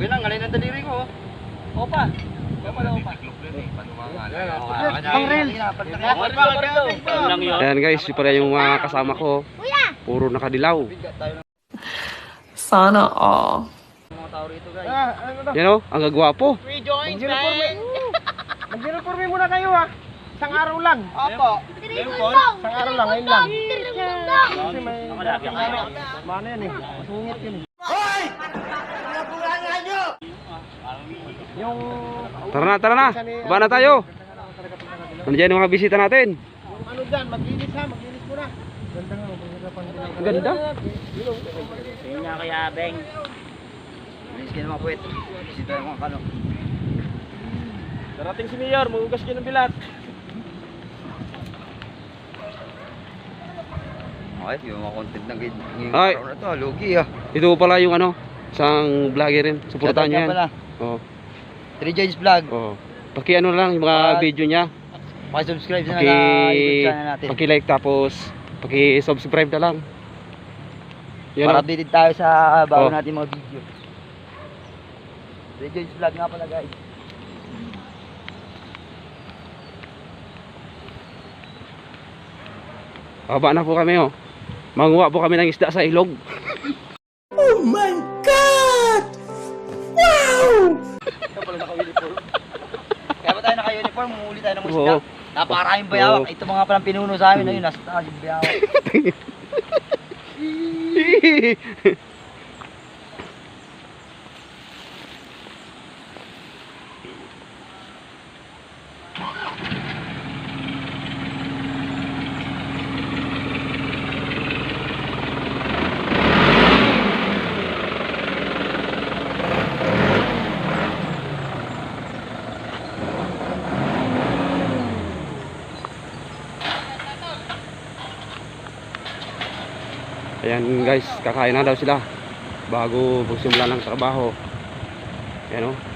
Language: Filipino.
Okay lang, alay ng daliri ko. Opa. Ayan guys, pala yung mga kasama ko. Puro nakadilaw. Sana all. Yan o, ang gagwapo. Mag-uniforme muna kayo ha. Isang araw lang. Opo. Isang araw lang, ngayon lang. Kasi may mana yan eh. Masungit yun eh. Yung Tara na. Baba na tayo. Nandiyan yung mga bisita natin. yung ano dyan, maglinis ha, maglinis muna. Ganda nga, maghirapan din ako. Ganda. Ayun nga kaya, Beng. Alis ka naman, puwet. Bisita yung mga kano. Darating si Mayor, magugas kayo ng bilat. Okay, yung mga content ng ngayong Ay. araw na to, lugi ah. Ito pala yung ano, isang vlogger rin. Suportahan nyo yan. Oo. 3 James Vlog. Oo. Paki-ano lang yung mga video niya. Paki-subscribe na sa YouTube channel natin. Paki-like tapos paki-subscribe na lang. Yan Para o. updated tayo sa bago Oh. natin mga video. 3 James Vlog nga pala guys. Baba na po kami oh. Manguha po kami ng isda sa ilog. Oh my God! Wow! Kaya ba tayo naka-uniform, mumuli tayo ng Oo. isda. Napakaraming bayawak. Oo. Ito mga palang pinuno sa amin. Ayun, nasa taas yung bayawak. Ayan guys, kakain na daw sila bago magsimula ng trabaho. Ayan o.